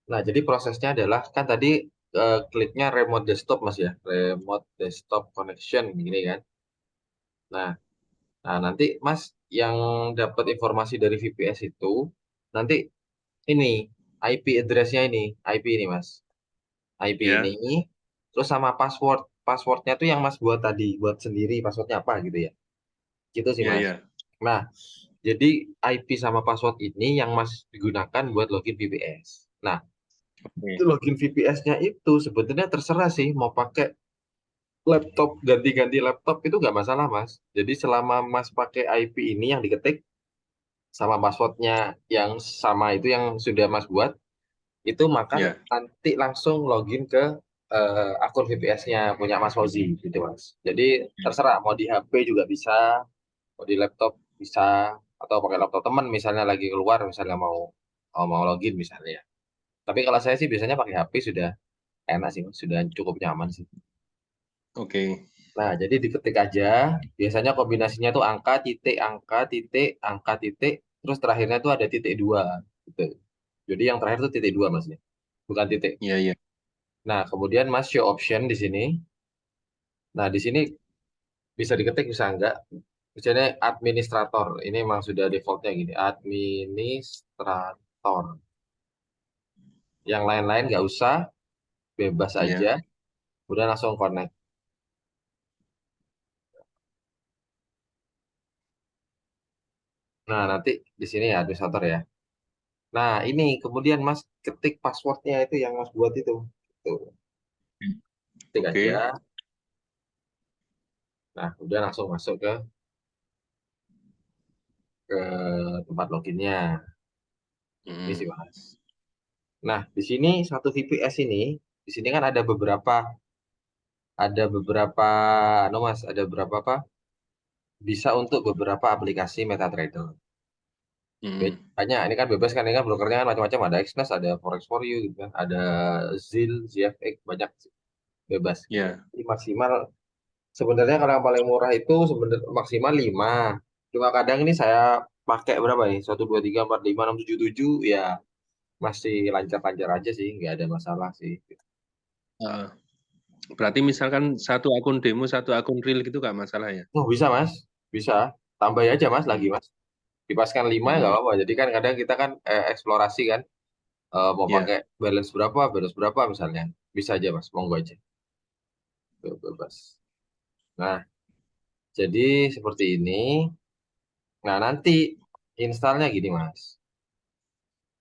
Nah, jadi prosesnya adalah kan tadi kliknya remote desktop Mas ya, remote desktop connection gini kan. Nah, nah nanti Mas yang dapat informasi dari VPS itu nanti ini IP address-nya ini, IP ini Mas. IP ini Ya, terus sama password. Passwordnya tuh yang Mas buat tadi, buat sendiri passwordnya apa gitu ya. Gitu sih ya, Mas. ya. Nah, jadi IP sama password ini yang Mas digunakan buat login VPS. Nah, Oke. login VPS-nya itu sebetulnya terserah sih mau pakai laptop, ganti-ganti laptop itu nggak masalah Mas. Jadi selama Mas pakai IP ini yang diketik sama passwordnya yang sama itu yang sudah Mas buat, itu maka Ya. nanti langsung login ke akun VPS-nya punya Mas Fauzi gitu Mas. Jadi terserah mau di HP juga bisa, mau di laptop bisa, atau pakai laptop teman misalnya lagi keluar misalnya mau login misalnya. Tapi kalau saya sih biasanya pakai HP sudah enak sih Mas, sudah cukup nyaman sih. Oke. Nah, jadi diketik aja. Biasanya kombinasinya tuh angka, titik, terus terakhirnya tuh ada titik dua. Gitu. Jadi yang terakhir tuh titik dua Mas ya, bukan titik. Ya, ya. Nah, kemudian Mas show option di sini. Nah, di sini bisa diketik bisa enggak. Misalnya administrator. Ini memang sudah defaultnya gini. Administrator. Yang lain-lain nggak usah, bebas aja. Ya. Udah langsung connect. Nah, nanti di sini ya administrator ya. Nah, ini kemudian Mas ketik passwordnya itu yang Mas buat itu. Tuh, ketik Oke. aja. Nah, udah langsung masuk ke tempat loginnya. Ini sih Mm. Mas. Nah, di sini satu VPS ini, di sini kan ada beberapa, no Mas, ada beberapa apa? Bisa untuk beberapa aplikasi MetaTrader. Mm. Banyak, ini kan bebas kan, ini kan brokernya kan macam-macam, ada Exness, ada Forex for You gitu kan, ada ZIL, ZFX, banyak bebas gitu. Ya. Jadi maksimal sebenarnya kalau yang paling murah itu sebenarnya maksimal 5. Cuma kadang ini saya pakai berapa nih? 1, 2, 3, 4, 5, 6, 7, 7 ya masih lancar-lancar aja sih, nggak ada masalah sih. Ah, berarti misalkan satu akun demo, satu akun real gitu nggak masalah ya? Oh bisa Mas, bisa. Tambah aja Mas lagi Mm. Mas. Dipaskan 5 ya nggak Mm. apa-apa. Jadi kan kadang kita kan eksplorasi kan, mau pakai Ya. balance berapa misalnya. Bisa aja Mas, monggo aja. Bebas. Nah, jadi seperti ini. Nah, nanti installnya gini Mas.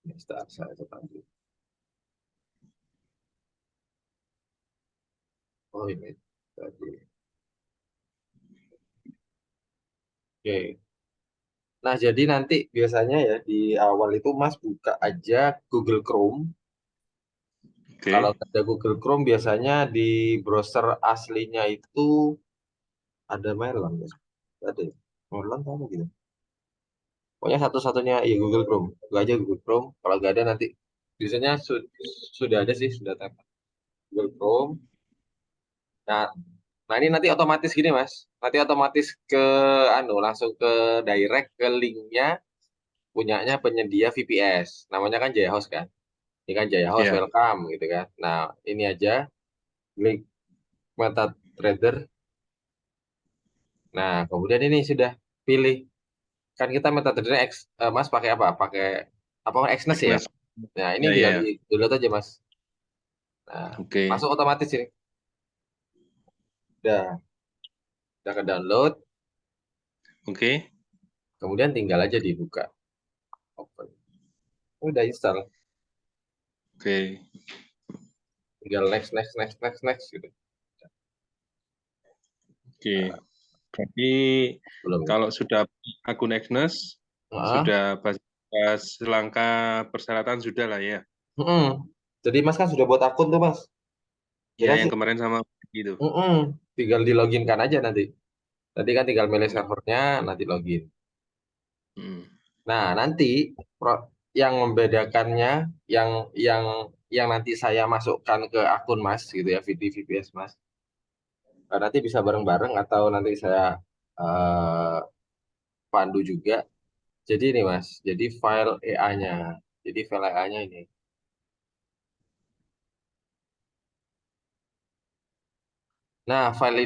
Install saya tekan dulu. Oh ini tadi. Oke. Nah, jadi nanti biasanya ya di awal itu Mas buka aja Google Chrome. Kalau Oke. ada Google Chrome biasanya di browser aslinya itu ada Melon ya. Ada ya? Melon sama gitu. Pokoknya satu-satunya ya Google Chrome. Buka aja Google Chrome. Kalau nggak ada nanti biasanya sudah ada sih, sudah tap Google Chrome. Nah, nah ini nanti otomatis gini Mas. Nanti otomatis ke langsung ke direct ke linknya punyanya penyedia VPS. Namanya kan Jaya Host kan. Ini kan Jaya Host Ya. welcome gitu kan. Nah, ini aja link MetaTrader. Nah, kemudian ini sudah pilih. Kan kita MetaTrader Mas pakai apa? Pakai apa Exness ya? Agnes. Nah, ini Ya, tinggal di ya. download aja Mas. Nah, Oke. masuk otomatis ini. Udah ke download, Oke. kemudian tinggal aja dibuka. Open. Udah install. Oke. Tinggal next, next, next, next, next gitu. Oke. Nah, Berarti belum ya? kalau sudah akun Agnes, Heeh. sudah bahas langkah persyaratan sudah lah ya. Mm-mm. Jadi Mas kan sudah buat akun tuh Mas. Ya, Kira yang sih. kemarin sama gitu. Mm-mm. Tinggal di loginkan aja nanti. Nanti kan tinggal milih Hmm. servernya, nanti login. Hmm. Nah, nanti yang membedakannya, yang yang yang nanti saya masukkan ke akun Mas gitu ya, VPS Mas. Nanti bisa bareng-bareng atau nanti saya eh, pandu juga. Jadi ini Mas, jadi file EA-nya. Jadi file EA-nya ini. Nah, file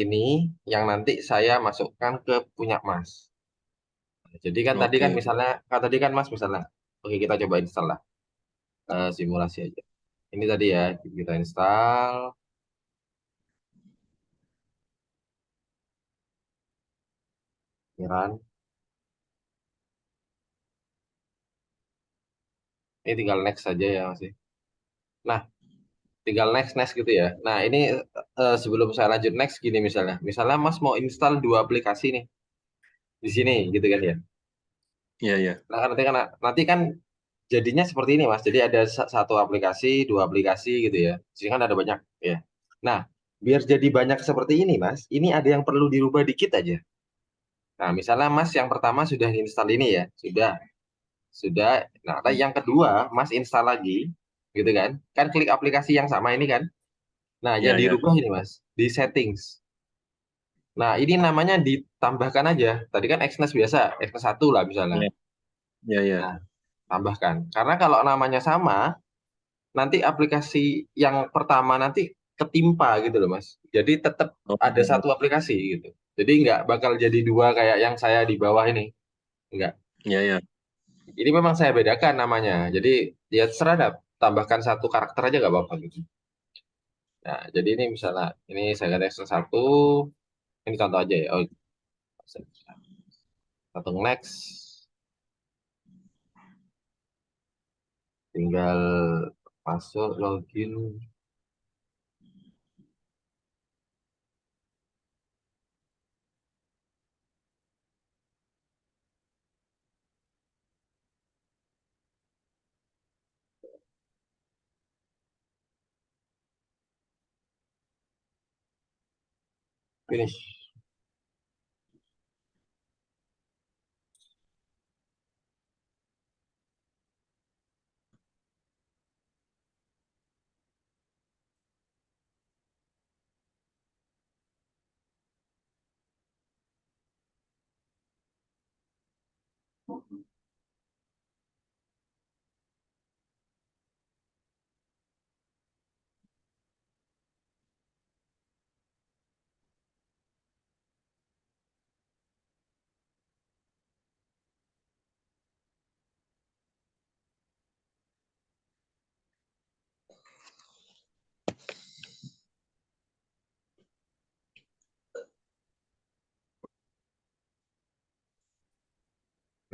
ini yang nanti saya masukkan ke punya Mas. Jadi kan tadi kan Oke. misalnya, tadi kan Mas misalnya, oke kita coba install lah. Simulasi aja. Ini tadi ya, kita install, run. Ini tinggal next saja ya Mas, ya. Nah, tinggal next next gitu ya. Nah, ini sebelum saya lanjut next gini misalnya. Misalnya Mas mau install dua aplikasi nih di sini gitu kan ya. Iya, iya. Nah, nanti kan jadinya seperti ini Mas. Jadi ada satu aplikasi, dua aplikasi gitu ya. Di sini kan ada banyak ya. Nah, biar jadi banyak seperti ini Mas, ini ada yang perlu dirubah dikit aja. Nah, misalnya Mas yang pertama sudah install ini ya, sudah. Nah, yang kedua Mas install lagi, gitu kan? Kan klik aplikasi yang sama ini kan. Nah, Iya, yang iya. dirubah ini Mas, di settings. Nah, ini namanya ditambahkan aja. Tadi kan Exnes biasa, Exnes satu lah misalnya. Iya, iya, iya. Nah, tambahkan. Karena kalau namanya sama, nanti aplikasi yang pertama nanti ketimpa gitu loh Mas. Jadi tetap Oh, ada satu aplikasi gitu. Jadi nggak bakal jadi dua kayak yang saya di bawah ini. Enggak. iya, iya. Ini memang saya bedakan namanya. Jadi ya terserah dah, tambahkan satu karakter aja nggak apa-apa gitu. Nah, jadi ini misalnya, ini saya ganti Exnes satu, ini contoh aja ya. Oh, satu next, tinggal masuk login finish.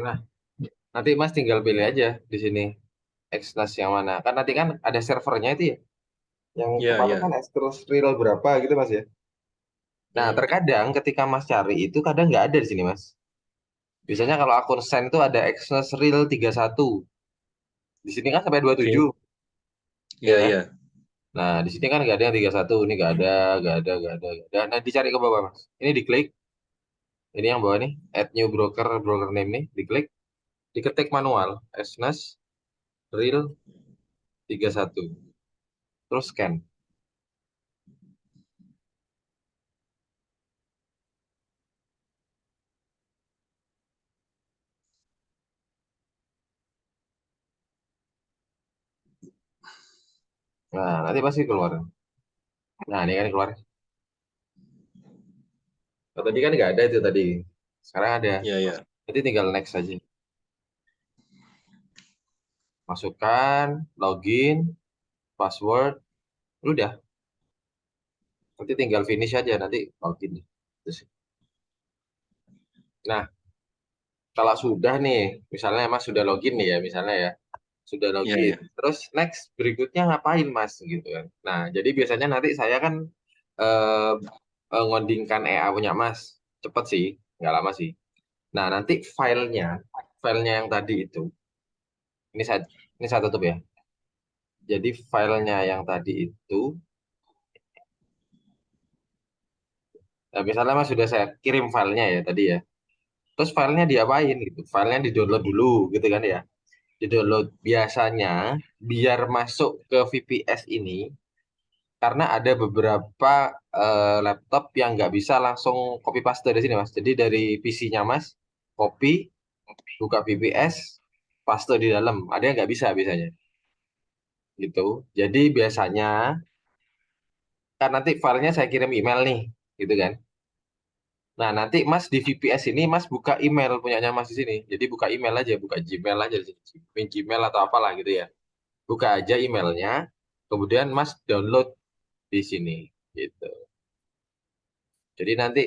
Nah, nanti Mas tinggal pilih aja di sini Exnes yang mana. Kan nanti kan ada servernya itu ya. Yang Iya, kemarin iya. kan Extras Real berapa gitu Mas ya. Nah, Hmm. terkadang ketika Mas cari itu kadang nggak ada di sini Mas. Biasanya kalau akun send itu ada Exnes Real 31. Di sini kan sampai Oke. 27, ya Iya, kan? iya. Nah, di sini kan nggak ada yang 31, ini nggak ada, nggak ada, nggak ada, nggak ada. Nah, dicari ke bawah, Mas. Ini diklik, ini yang bawah nih, add new broker, broker name nih, diklik, diketik manual, Exnes Real 31, terus scan. Nah, nanti pasti keluar. Nah, ini kan keluar. Oh, tadi kan nggak ada itu tadi. Sekarang ada. Iya, iya. Nanti tinggal next aja. Masukkan, login, password, udah. Nanti tinggal finish aja, nanti login. Terus. Nah, kalau sudah nih, misalnya Mas sudah login nih ya, misalnya ya, sudah Iya, login. iya. Terus next berikutnya ngapain Mas gitu kan? Nah, jadi biasanya nanti saya kan eh, ngodingkan EA punya Mas, cepet sih, nggak lama sih. Nah, nanti filenya yang tadi itu, ini saya ini saya tutup ya. Jadi filenya yang tadi itu, misalnya Mas sudah saya kirim filenya ya tadi ya. Terus filenya diapain gitu? Filenya di-download dulu gitu kan ya. Di-download biasanya biar masuk ke VPS ini karena ada beberapa laptop yang nggak bisa langsung copy paste dari sini Mas. Jadi dari PC-nya Mas, copy, buka VPS, paste di dalam. Ada yang nggak bisa biasanya gitu. Jadi biasanya kan nanti filenya saya kirim email nih, gitu kan. Nah, nanti Mas di VPS ini Mas buka email punyanya Mas di sini. Jadi buka email aja, buka Gmail aja, Gmail atau apalah gitu ya. Buka aja emailnya, kemudian Mas download di sini, gitu. Jadi nanti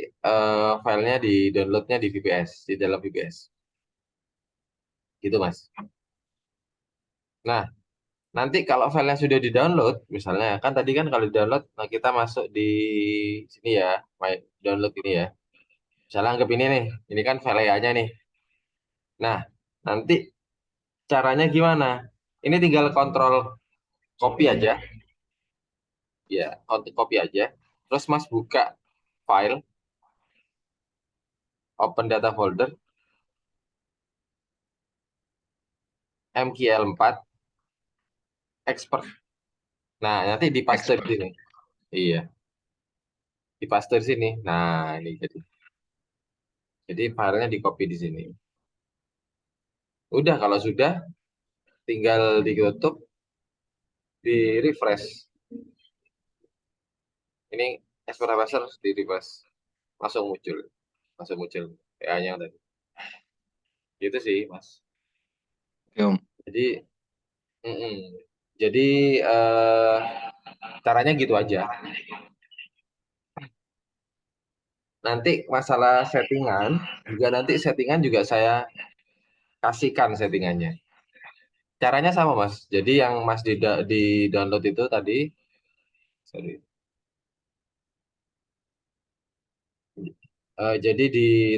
filenya di downloadnya di VPS, di dalam VPS, gitu Mas. Nah, nanti kalau filenya sudah di-download, misalnya kan tadi kan kalau di-download, nah kita masuk di sini ya, download ini ya. Misalnya anggap ini kan file EA-nya nih. Nah, nanti caranya gimana? Ini tinggal kontrol copy aja, ya, copy aja. Terus Mas buka file, open data folder, MQL4, export. Nah, nanti dipaste di Expert. sini. Iya, dipaste di sini. Nah, ini jadi filenya di copy di sini. Udah, kalau sudah, tinggal ditutup, di refresh. Ini export browser di refresh, langsung muncul, PA-nya tadi. Gitu sih, Mas. Oke, Om. Jadi, mm-mm. Jadi eh, caranya gitu aja. Nanti masalah settingan nanti settingan juga saya kasihkan settingannya. Caranya sama, Mas. Jadi yang Mas di download itu tadi, sorry. Jadi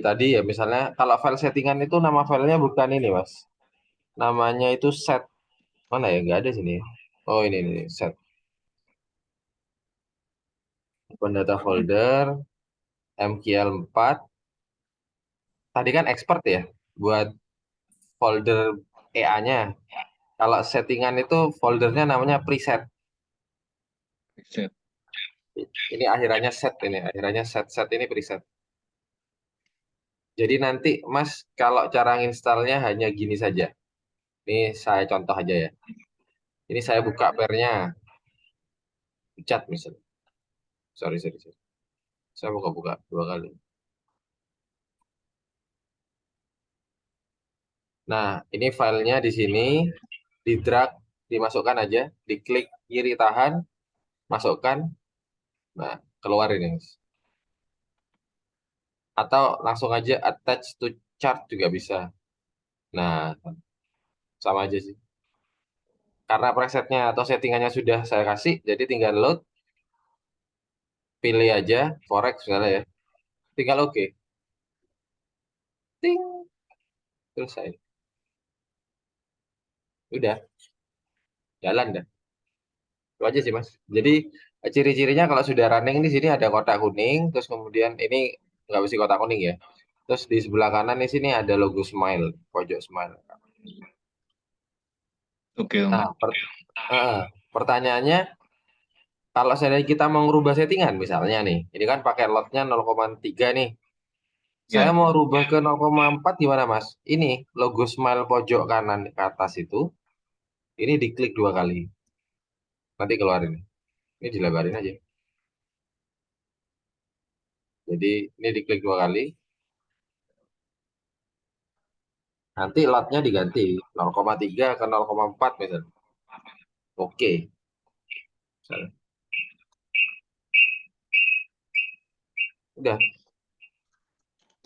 tadi ya misalnya kalau file settingan itu nama filenya bukan ini, Mas. Namanya itu set. Mana ya? Nggak ada sini. Oh, ini set. Open data folder, MQL4. Tadi kan expert ya buat folder EA-nya. Kalau settingan itu foldernya namanya preset. Set. Ini akhirannya set ini, akhirannya set ini preset. Jadi nanti Mas kalau cara installnya hanya gini saja. Ini saya contoh aja ya. Ini saya buka pairnya, cat misalnya. Sorry. Saya buka-buka 2 kali. Nah, ini filenya di sini, di drag, dimasukkan aja, diklik kiri tahan, masukkan. Nah, keluar ini, Mas. Atau langsung aja attach to chart juga bisa. Nah, sama aja sih. Karena presetnya atau settingannya sudah saya kasih, jadi tinggal load, pilih aja forex misalnya ya. Tinggal oke. Ting, selesai. Udah, jalan dah. Itu aja sih, Mas. Jadi ciri-cirinya kalau sudah running di sini ada kotak kuning, terus kemudian ini nggak mesti kotak kuning ya. Terus di sebelah kanan di sini ada logo Smile, pojok Smile. Oke, Om. Nah, pertanyaannya, kalau seandainya kita mau merubah settingan, misalnya nih, ini kan pakai lotnya 0,3 nih. Saya Ya. mau rubah ke 0,4 gimana, Mas? Ini logo Smile pojok kanan ke atas itu, ini diklik 2 kali. Nanti keluarin. Ini dilebarin aja. Jadi ini diklik 2 kali. Nanti lotnya diganti 0,3 ke 0,4 misalnya. Oke. Misalnya. Udah.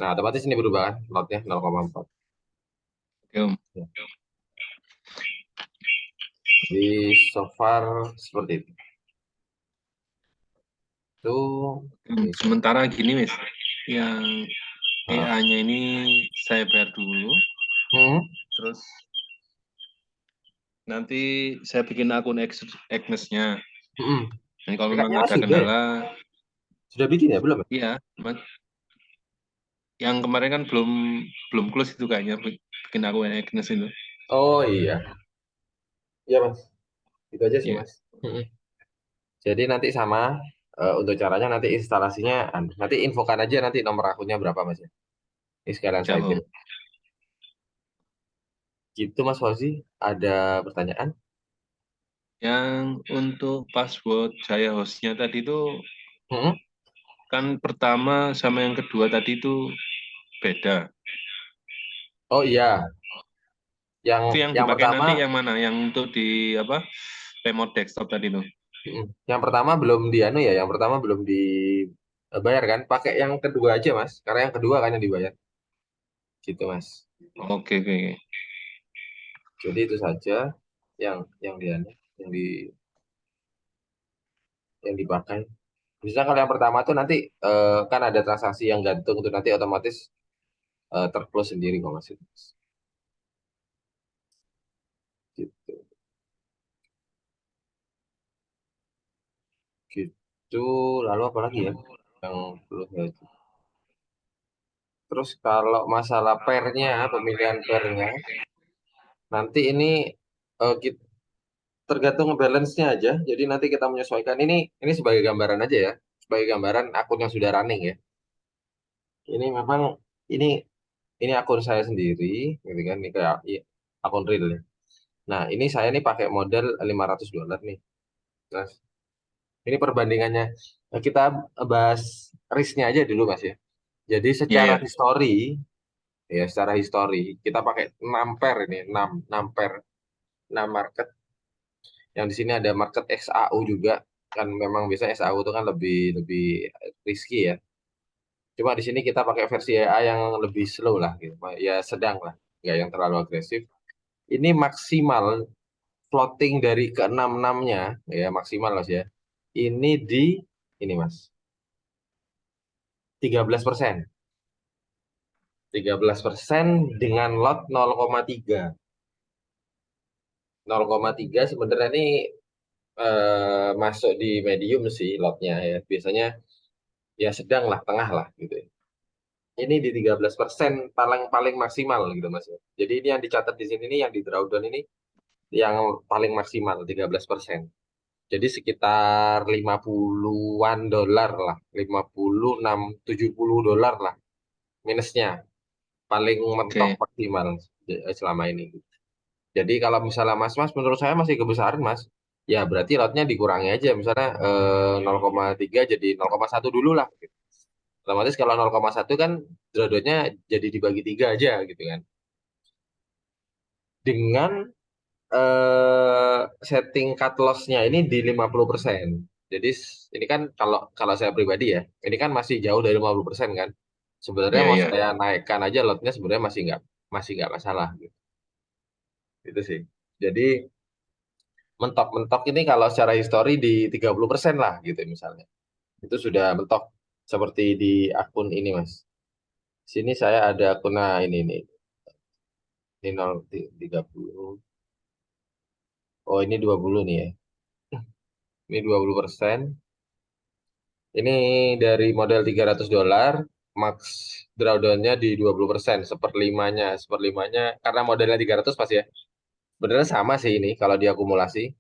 Nah, otomatis ini berubah kan lotnya 0,4. Oke, Om. Ya. Jadi so far seperti itu. Itu ini saya. Sementara gini, Mas. Yang Ah. EA-nya ini saya bayar dulu, Hmm. terus nanti saya bikin akun Agnes-nya. Hmm. Dan kalau memang Kayaknya Mas ada sudah ya? kendala, Sudah bikin ya belum ya? iya, yang kemarin kan belum belum close itu kayaknya bikin akun Agnes itu. Oh iya. Iya Mas. Itu aja sih Iya, Mas. Hmm. Jadi nanti sama untuk caranya nanti instalasinya nanti infokan aja nanti nomor akunnya berapa Mas ya. Ini sekalian siap, saya Om. kirim. Gitu Mas Fauzi. Ada pertanyaan? Yang untuk password Jaya hostnya tadi itu Hmm? kan pertama sama yang kedua tadi itu beda. Oh iya, Itu yang yang dipakai nanti pertama, yang mana? Yang untuk di apa? Remote desktop tadi itu. yang pertama belum di anu ya, yang pertama belum dibayar kan? Pakai yang kedua aja mas, karena yang kedua kan yang dibayar, gitu mas. Oke, oke. Jadi itu saja yang di anu, yang di yang dipakai. Misalnya kalau yang pertama tuh nanti kan ada transaksi yang gantung tuh nanti otomatis terclose sendiri kok mas. Gitu, gitu. Lalu apa lagi ya yang perlu saya. Terus kalau masalah pernya, pemilihan pernya, nanti ini tergantung balance-nya aja. Jadi nanti kita menyesuaikan ini sebagai gambaran aja ya, sebagai gambaran akun yang sudah running ya. Ini memang ini ini akun saya sendiri, gitu kan? Ini kayak akun real ya. Nah, ini saya nih pakai modal $500 nih. Nah, ini perbandingannya. Nah, kita bahas risknya aja dulu Mas ya. Jadi Iya, secara ya. histori, ya secara histori, kita pakai 6 pair ini, 6 pair, 6 market. Yang di sini ada market XAU juga. Kan memang biasanya XAU itu kan lebih lebih risky ya. Cuma di sini kita pakai versi AA yang lebih slow lah gitu. Ya sedang lah, nggak yang terlalu agresif. Ini maksimal floating dari ke-6-6-nya, ya maksimal Mas ya. Ini di ini Mas, 13%. 13% dengan lot 0,3. 0,3 sebenarnya ini masuk di medium sih lotnya ya. Biasanya ya sedang lah, tengah lah gitu. Ini di 13% paling paling maksimal gitu Mas. Jadi ini yang dicatat di sini nih yang di drawdown ini yang paling maksimal 13%. Jadi sekitar 50-an dolar lah, 56 $70 lah minusnya. Paling mentok Oke. maksimal selama ini. Jadi kalau misalnya Mas menurut saya masih kebesaran Mas. Ya berarti lotnya dikurangi aja misalnya 0,3 jadi 0,1 dulu lah. Otomatis kalau 0,1 kan drawdownnya jadi dibagi 3 aja gitu kan. Dengan setting cut loss-nya ini di 50%. Jadi ini kan kalau kalau saya pribadi ya, ini kan masih jauh dari 50% kan. Sebenarnya Iya, mau iya. saya naikkan aja lotnya sebenarnya masih nggak masalah gitu. Itu sih. Jadi mentok-mentok ini kalau secara histori di 30% lah gitu misalnya. Itu sudah mentok seperti di akun ini Mas. Sini saya ada akun nah ini 0,30. Oh ini 20 nih ya. Ini 20%. Ini dari model $300, max drawdown-nya di 20%, seperlimanya, seperlimanya, karena modelnya 300 pas ya. Sebenarnya sama sih ini kalau diakumulasi.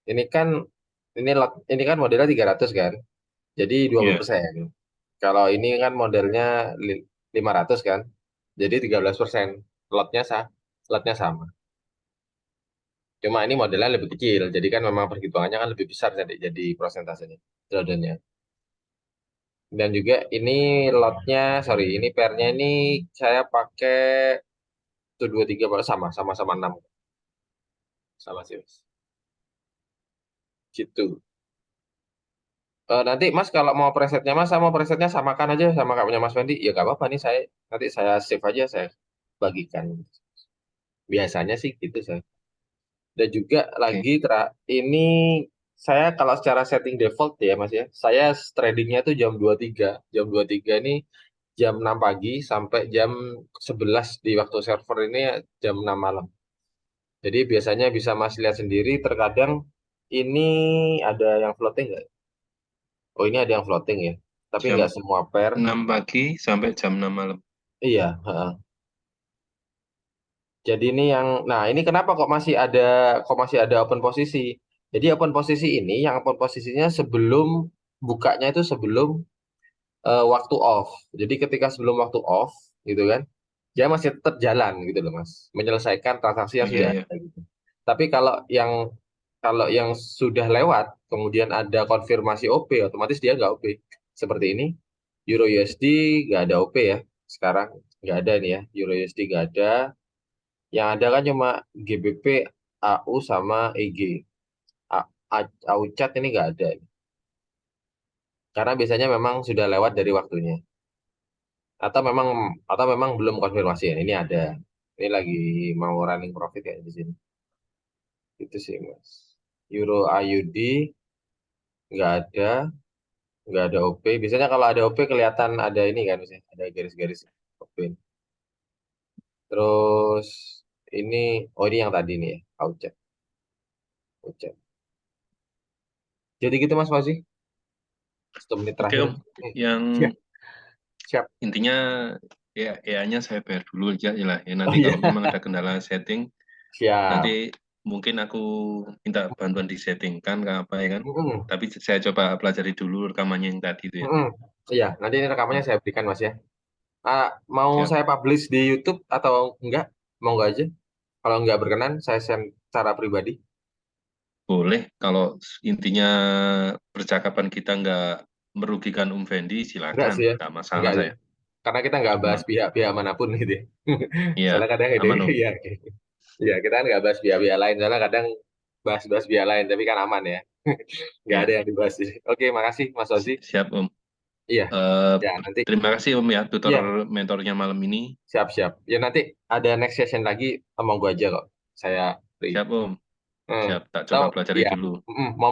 Ini kan ini kan modelnya 300 kan, jadi dua puluh Iya. persen. Kalau ini kan modelnya 500 kan, jadi 13%. Lotnya lotnya sama. Cuma ini modelnya lebih kecil, jadi kan memang perhitungannya kan lebih besar jadi prosentasenya drawdown-nya. Dan juga ini lotnya, sorry, ini pairnya ini saya pakai 1, 2, 3 sama 6 sama sih Mas. Gitu. Nanti Mas kalau mau presetnya Mas, saya mau presetnya samakan aja sama kakaknya Mas Fendi. Ya gak apa-apa nih nanti saya save aja saya bagikan. Biasanya sih gitu saya. Dan juga Oke. lagi ini saya kalau secara setting default ya Mas ya, saya tradingnya tuh jam 23. Jam 23 ini jam 6 pagi sampai jam 11 di waktu server ini jam 6 malam. Jadi biasanya bisa Mas lihat sendiri terkadang ini ada yang floating nggak? Oh ini ada yang floating ya. Tapi Jam nggak semua pair. 6 pagi sampai jam 6 malam. Iya. Heeh. Jadi ini nah ini kenapa kok masih ada open posisi? Jadi open posisi ini yang open posisinya sebelum bukanya itu sebelum waktu off. Jadi ketika sebelum waktu off gitu kan, dia masih tetap jalan gitu loh Mas, menyelesaikan transaksi Oh, yang iya, sudah iya. ada gitu. Tapi kalau yang Kalau yang sudah lewat, kemudian ada konfirmasi OP, otomatis dia nggak OP. Seperti ini, Euro USD nggak ada OP ya. Sekarang nggak ada nih ya, Euro USD nggak ada. Yang ada kan cuma GBP, AU sama EG. AU chat ini nggak ada. Karena biasanya memang sudah lewat dari waktunya. Atau memang belum konfirmasi ya. Ini ada. Ini lagi mau running profit ya di sini. Itu sih Mas. Euro AUD nggak ada. Nggak ada OP. Biasanya kalau ada OP kelihatan ada ini kan, misalnya ada garis-garis OP. Terus ini, oh ini yang tadi nih ya, Aucet. Aucet. Jadi gitu Mas Fauzi, 1 menit Oke terakhir. Om, yang Ya, siap. intinya ya EA-nya saya bayar dulu aja lah ya. Oh Nanti iya, kalau memang ada kendala setting, nanti siap. mungkin aku minta bantuan di setting kan apa ya kan. Mm-mm. Tapi saya coba pelajari dulu rekamannya yang tadi itu ya. Mm-mm. Iya, nanti ini rekamannya Ya, saya berikan Mas ya. Mau siap. saya publish di YouTube atau enggak? Mau enggak aja? Kalau enggak berkenan, saya send secara pribadi. Boleh kalau intinya percakapan kita nggak merugikan Fendi, Enggak silakan, sih ya. nggak masalah Enggak sih. saya. Karena kita nggak bahas Aman. pihak-pihak manapun gitu ya. Iya, Soalnya kadang ide, aman Om. iya. Iya, kita kan nggak bahas pihak-pihak lain. Soalnya kadang bahas-bahas pihak lain, tapi kan aman ya. Nggak ada Iya, yang dibahas. Oke, makasih Mas Ozi. siap Om. Iya, Eh, ya nanti. terima kasih Om ya, tutor Iya, mentornya malam ini. siap-siap. Ya nanti ada next session lagi, ngomong gua aja kok. Saya free. Siap Om, Hmm. siap. Tak coba Tahu, pelajari iya. dulu. Mau